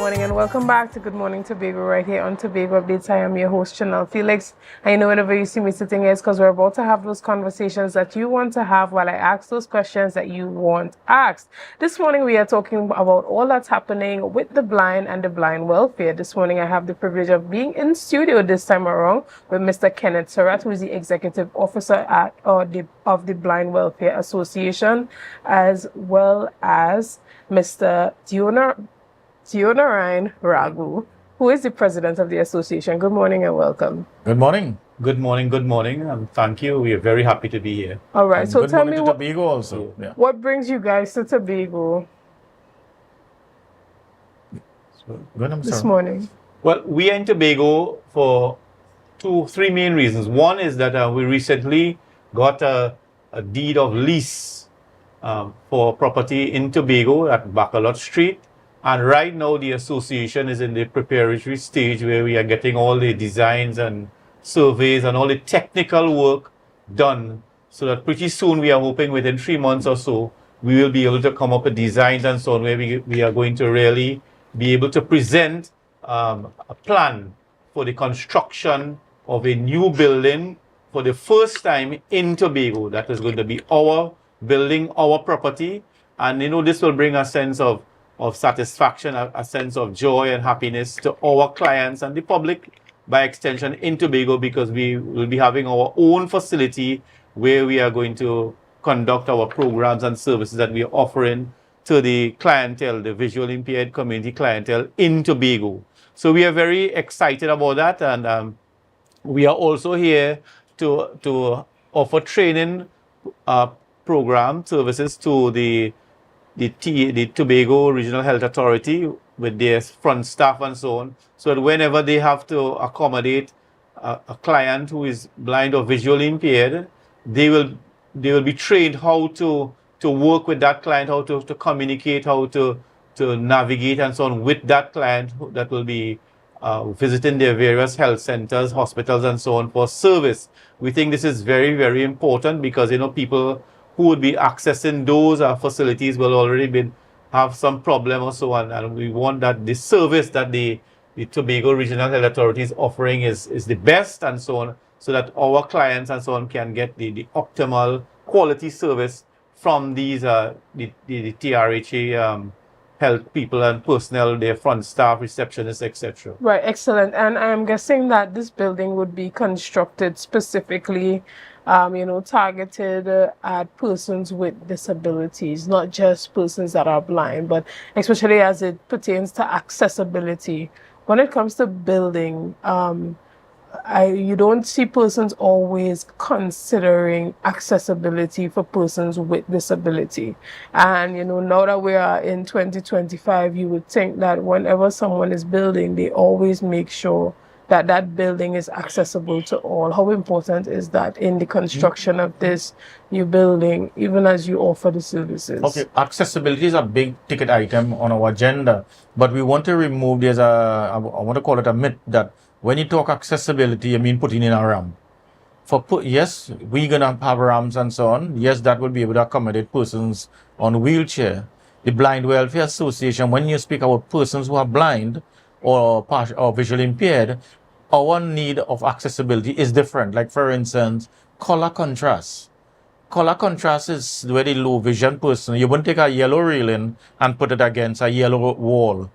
morning and welcome back to Good Morning Tobago right here on Tobago Updates. I am your host, Shenell Felix. I know whenever you see me sitting here, it's because we're about to have those conversations that you want to have while I ask those questions that you want asked. This morning we are talking about all that's happening with the blind and the blind welfare. This morning I have the privilege of being in studio this time around with Mr. Kenneth Surratt, who is the Executive Officer of the Blind Welfare Association, as well as Mr. Deonarine Ragoo, who is the president of the association. Good morning and welcome. Good morning. Good morning, and thank you. We are very happy to be here. All right, And so good tell morning me to Tobago also. Yeah. what brings you guys to Tobago Good, I'm this sorry. morning? Well, we are in Tobago for three main reasons. One is that we recently got a deed of lease for property in Tobago at Bacalot Street. And right now, the association is in the preparatory stage where we are getting all the designs and surveys and all the technical work done. So that pretty soon, we are hoping within 3 months or so, we will be able to come up with designs and so on, where we are going to really be able to present a plan for the construction of a new building for the first time in Tobago. That is going to be our building, our property. And, this will bring a sense of satisfaction, a sense of joy and happiness to our clients and the public by extension in Tobago, because we will be having our own facility where we are going to conduct our programs and services that we are offering to the clientele, the visual impaired community clientele in Tobago. So we are very excited about that, and we are also here to offer training program services to the Tobago Regional Health Authority with their front staff and so on, so that whenever they have to accommodate a client who is blind or visually impaired, they will be trained how to work with that client, how to communicate, how to navigate and so on with that client that will be visiting their various health centers, hospitals and so on for service. We think this is very, very important because, people who would be accessing those facilities will already have some problem or so on, and we want that the service that the Tobago Regional Health Authority is offering is the best and so on, so that our clients and so on can get the optimal quality service from these the TRHA health people and personnel, their front staff, receptionists, etc. Right, excellent. And I'm guessing that this building would be constructed specifically targeted at persons with disabilities, not just persons that are blind, but especially as it pertains to accessibility. When it comes to building, you don't see persons always considering accessibility for persons with disability. And, now that we are in 2025, you would think that whenever someone is building, they always make sure that that building is accessible to all. How important is that in the construction of this new building, even as you offer the services? Okay, accessibility is a big ticket item on our agenda, but we want to remove, I want to call it a myth that when you talk accessibility, you mean putting in a ramp. Yes, we're going to have ramps and so on. Yes, that will be able to accommodate persons on wheelchair. The Blind Welfare Association, when you speak about persons who are blind or visually impaired, our need of accessibility is different. Like, for instance, color contrast. Color contrast is where the low vision person, you wouldn't take a yellow railing and put it against a yellow wall.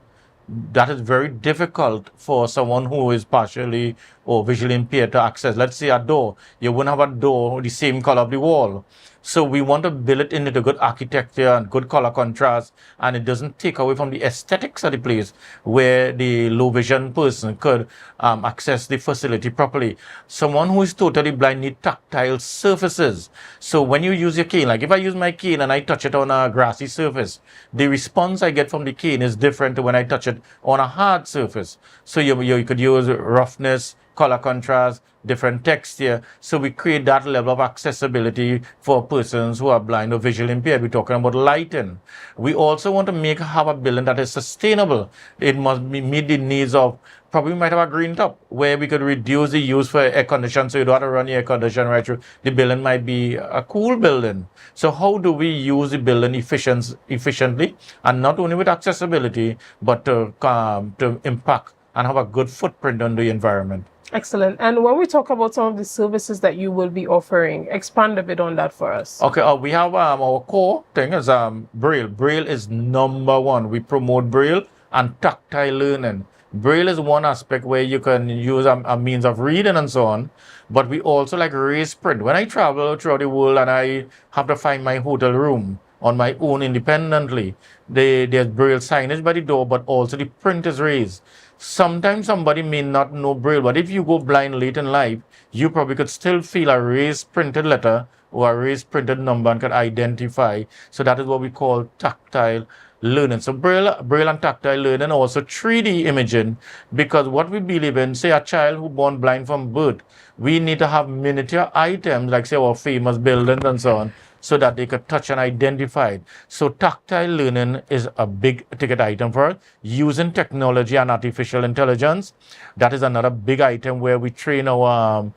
That is very difficult for someone who is partially or visually impaired to access. Let's say a door. You wouldn't have a door the same color of the wall. So we want to build it into good architecture and good color contrast, and it doesn't take away from the aesthetics of the place where the low vision person could access the facility properly. Someone who is totally blind needs tactile surfaces. So when you use your cane, like if I use my cane and I touch it on a grassy surface, the response I get from the cane is different to when I touch it on a hard surface. So you could use roughness, color contrast, different texture. So we create that level of accessibility for persons who are blind or visually impaired. We're talking about lighting. We also want to have a building that is sustainable. It must meet the needs of, probably we might have a green top where we could reduce the use for air conditioning, so you don't have to run your air conditioner right through. The building might be a cool building. So how do we use the building efficiently, and not only with accessibility, but to impact and have a good footprint on the environment? Excellent. And when we talk about some of the services that you will be offering, expand a bit on that for us. Okay, we have our core thing is Braille. Braille is number one. We promote Braille and tactile learning. Braille is one aspect where you can use a means of reading and so on, but we also like raised print. When I travel throughout the world and I have to find my hotel room on my own independently, there's Braille signage by the door, but also the print is raised. Sometimes somebody may not know Braille, but if you go blind late in life, you probably could still feel a raised printed letter or a raised printed number and could identify. So that is what we call tactile learning. So Braille and tactile learning, also 3D imaging, because what we believe in, say a child who born blind from birth, we need to have miniature items like say our famous buildings and so on, so that they could touch and identify it. So tactile learning is a big ticket item for us. Using technology and artificial intelligence, that is another big item where we train our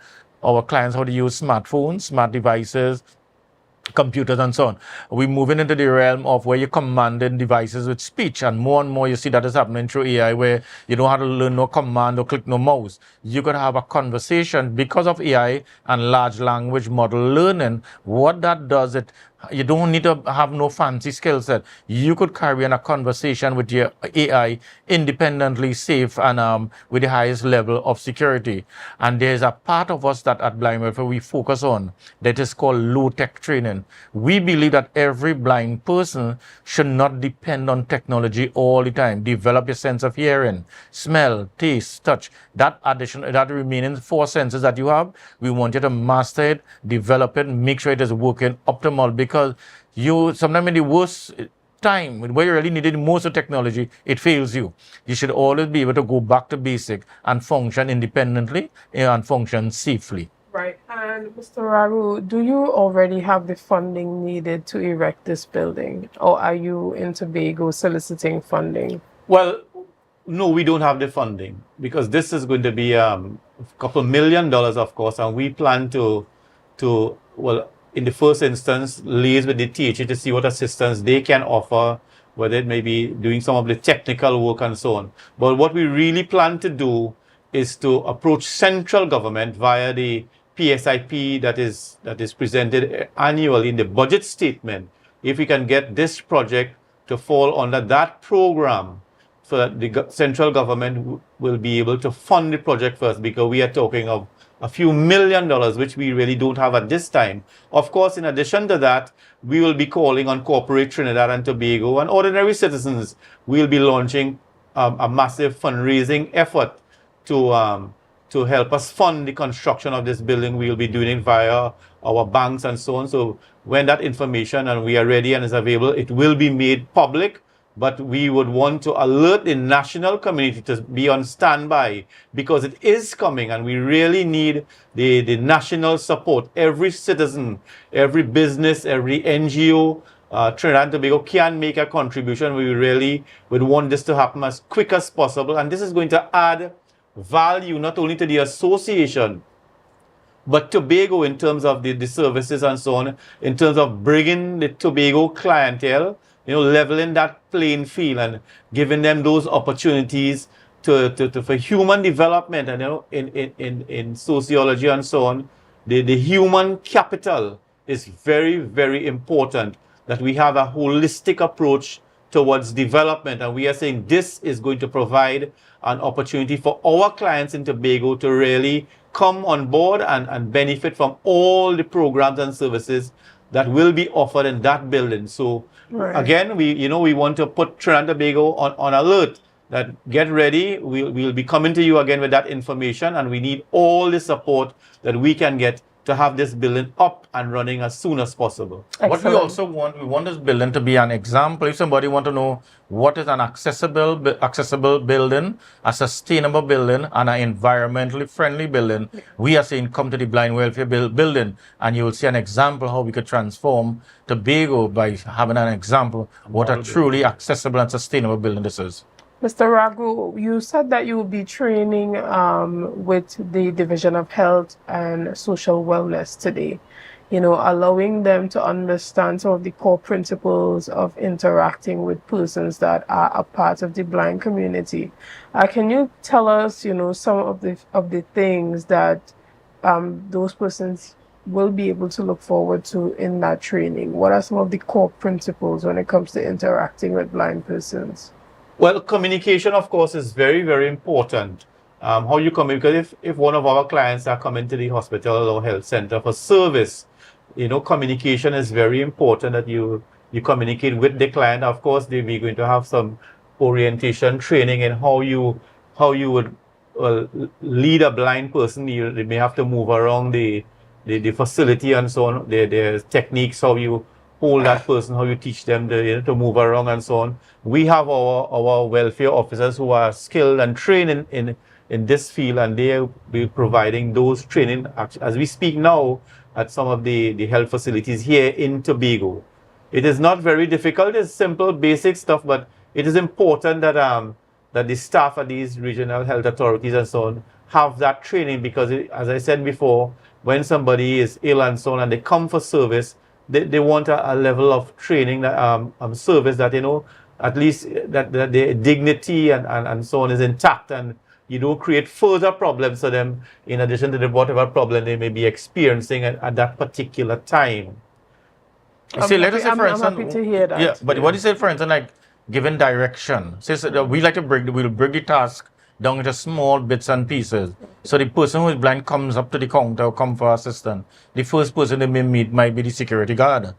clients how to use smartphones, smart devices, computers and so on. We're moving into the realm of where you're commanding devices with speech, and more you see that is happening through AI, where you don't have to learn no command or click no mouse. You could have a conversation because of AI and large language model learning. What that does, you don't need to have no fancy skill set. You could carry on a conversation with your AI independently, safe, and with the highest level of security. And there's a part of us that at Blind Welfare we focus on that is called low-tech training. We believe that every blind person should not depend on technology all the time. Develop your sense of hearing, smell, taste, touch. That remaining 4 senses that you have, we want you to master it, develop it, make sure it is working optimal, because sometimes in the worst time, where you really needed most of technology, it fails you. You should always be able to go back to basic and function independently and function safely. Right. And Mr. Ragoo, do you already have the funding needed to erect this building, or are you in Tobago soliciting funding? Well, no, we don't have the funding, because this is going to be a couple $1 million, of course, and we plan to well, in the first instance, liaise with the THA to see what assistance they can offer, whether it may be doing some of the technical work and so on. But what we really plan to do is to approach central government via the PSIP that is presented annually in the budget statement. If we can get this project to fall under that program, so that the central government will be able to fund the project first, because we are talking of a few $1 million, which we really don't have at this time. Of course, in addition to that, we will be calling on corporate Trinidad and Tobago and ordinary citizens. We'll be launching a massive fundraising effort to help us fund the construction of this building. We'll be doing it via our banks and so on. So when that information and we are ready and is available, it will be made public. But we would want to alert the national community to be on standby, because it is coming and we really need the national support. Every citizen, every business, every NGO, Trinidad and Tobago can make a contribution. We really would want this to happen as quick as possible. And this is going to add value not only to the association, but Tobago in terms of the services and so on, in terms of bringing the Tobago clientele, leveling that playing field and giving them those opportunities for human development. And in sociology and so on, the human capital is very, very important, that we have a holistic approach towards development. And we are saying this is going to provide an opportunity for our clients in Tobago to really come on board and benefit from all the programs and services that will be offered in that building. So again, we want to put Trinidad and Tobago on alert, that get ready. We'll be coming to you again with that information, and we need all the support that we can get to have this building up and running as soon as possible. What we Excellent. also want, we want this building to be an example. If somebody want to know what is an accessible building, a sustainable building, and an environmentally friendly building, we are saying come to the Blind Welfare Building, and you will see an example how we could transform Tobago by having an example what a truly accessible and sustainable building this is. Mr. Ragoo, you said that you will be training with the Division of Health and Social Wellness today, allowing them to understand some of the core principles of interacting with persons that are a part of the blind community. Can you tell us, some of the things that those persons will be able to look forward to in that training? What are some of the core principles when it comes to interacting with blind persons? Well, communication, of course, is very, very important. How you communicate, because if one of our clients are coming to the hospital or health center for service, communication is very important, that you communicate with the client. Of course, we're going to have some orientation training in how you would lead a blind person. They may have to move around the facility and so on. There's techniques how you hold that person, how you teach them to move around and so on. We have our welfare officers who are skilled and trained in this field, and they will be providing those training as we speak now at some of the health facilities here in Tobago. It is not very difficult. It's simple, basic stuff, but it is important that that the staff at these regional health authorities and so on have that training, because as I said before, when somebody is ill and so on and they come for service, they want a level of training, that service, that at least that their dignity and so on is intact, and you don't create further problems for them in addition to whatever problem they may be experiencing at that particular time. See, let us say, for I'm instance, happy to hear that. Yeah, but what you said, for instance, like giving direction. So we like to we'll break the task down into small bits and pieces. So the person who is blind comes up to the counter or come for assistance. The first person they may meet might be the security guard.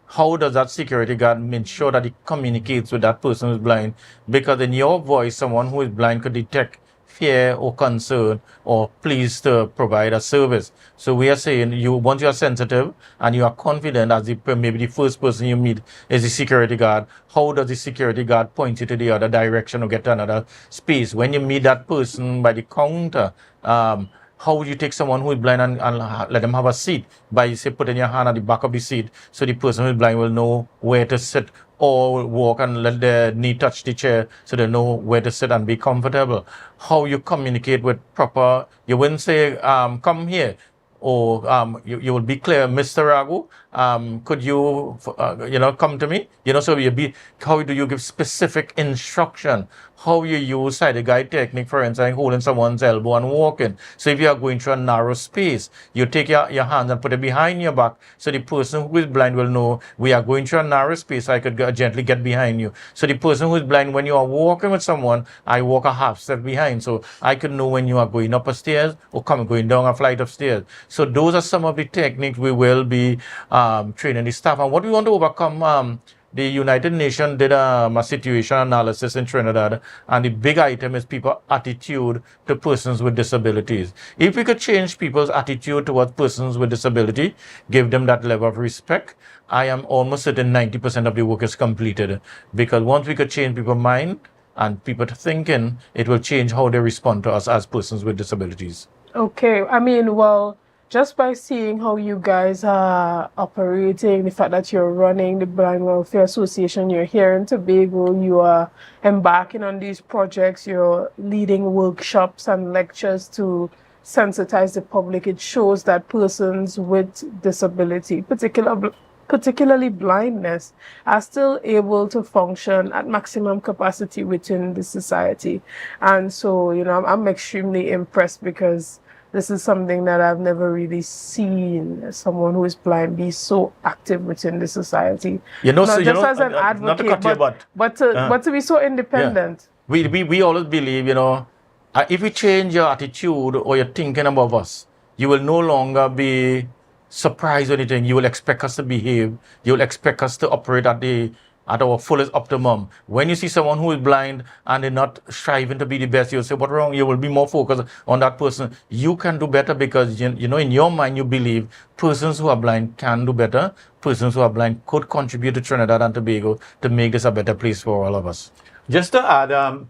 How does that security guard ensure that he communicates with that person who is blind? Because in your voice, someone who is blind could detect fear or concern or pleased to provide a service. So we are saying, once you are sensitive and you are confident, as maybe the first person you meet is the security guard, how does the security guard point you to the other direction or get to another space? When you meet that person by the counter, how would you take someone who is blind and let them have a seat? By, say, putting your hand at the back of the seat so the person who is blind will know where to sit, or walk and let their knee touch the chair so they know where to sit and be comfortable. How you communicate with proper, you wouldn't say, come here, or you will be clear, Mr. Ragoo, could you, come to me? So how do you give specific instruction? How you use sighted guide technique, for instance, holding someone's elbow and walking. So if you are going through a narrow space, you take your hands and put it behind your back, so the person who is blind will know we are going through a narrow space, I could gently get behind you. So the person who is blind, when you are walking with someone, I walk a half step behind, so I could know when you are going up a stairs or going down a flight of stairs. So those are some of the techniques we will be training the staff. And what we want to overcome, the United Nations did a situation analysis in Trinidad, and the big item is people's attitude to persons with disabilities. If we could change people's attitude towards persons with disability, give them that level of respect, I am almost certain 90% of the work is completed. Because once we could change people's mind and people thinking, it will change how they respond to us as persons with disabilities. Okay, well, just by seeing how you guys are operating, the fact that you're running the Blind Welfare Association, you're here in Tobago, you are embarking on these projects, you're leading workshops and lectures to sensitize the public, it shows that persons with disability, particularly blindness, are still able to function at maximum capacity within the society. And so, I'm extremely impressed, because this is something that I've never really seen someone who is blind be so active within the society. Not just as an advocate, not to cut you, but to be so independent. Yeah. We always believe, if we change your attitude or your thinking about us, you will no longer be surprised or anything. You will expect us to behave. You will expect us to operate at the at our fullest optimum. When you see someone who is blind and they're not striving to be the best, you'll say, what's wrong? You will be more focused on that person. You can do better because, you know, in your mind, you believe persons who are blind can do better. Persons who are blind could contribute to Trinidad and Tobago to make this a better place for all of us. Just to add,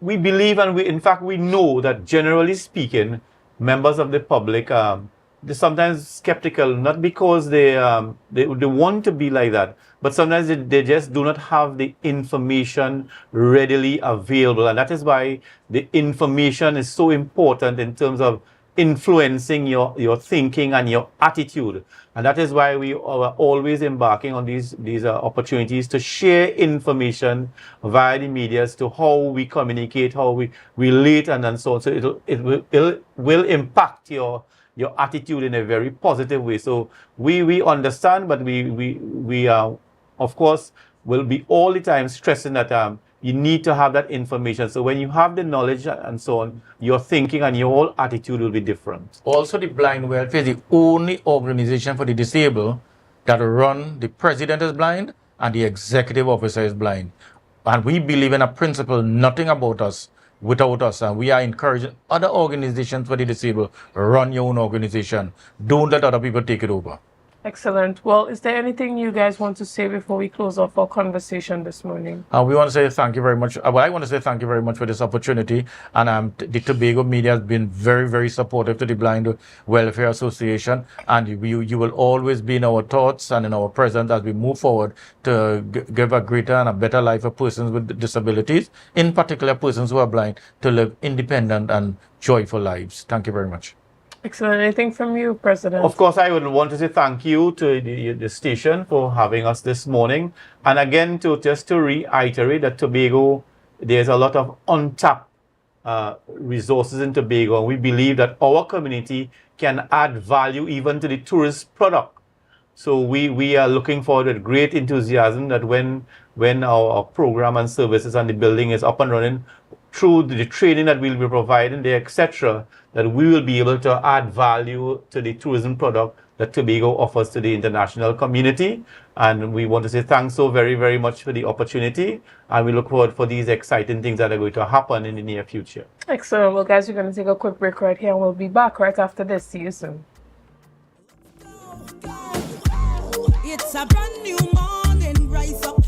we believe and in fact, we know that generally speaking, members of the public, they're sometimes skeptical, not because they want to be like that, but sometimes they just do not have the information readily available. And that is why the information is so important in terms of influencing your thinking and your attitude. And that is why we are always embarking on these opportunities to share information via the media as to how we communicate, how we relate, and so on. So it will impact your attitude in a very positive way. So we understand, but we of course will be all the time stressing that you need to have that information. So when you have the knowledge and so on, your thinking and your whole attitude will be different. Also, the Blind Welfare is the only organization for the disabled that run. The president is blind and the executive officer is blind. And we believe in a principle, nothing about us without us. And we are encouraging other organizations for the disabled, run your own organization. Don't let other people take it over. Excellent. Well, is there anything you guys want to say before we close off our conversation this morning? We want to say thank you very much. I want to say thank you very much for this opportunity. And the Tobago media has been very, very supportive to the Blind Welfare Association. And you will always be in our thoughts and in our presence as we move forward to give a greater and a better life for persons with disabilities, in particular persons who are blind, to live independent and joyful lives. Thank you very much. Excellent. Anything from you, President? Of course, I would want to say thank you to the station for having us this morning. And again, just to reiterate that Tobago, there's a lot of untapped resources in Tobago. And we believe that our community can add value even to the tourist product. So we are looking forward with great enthusiasm that when our program and services and the building is up and running, through the training that we'll be providing there, etc., that we will be able to add value to the tourism product that Tobago offers to the international community. And we want to say thanks so very, very much for the opportunity. And we look forward for these exciting things that are going to happen in the near future. Excellent. Well, guys, we're going to take a quick break right here, and we'll be back right after this. See you soon. It's a brand new morning, rise up.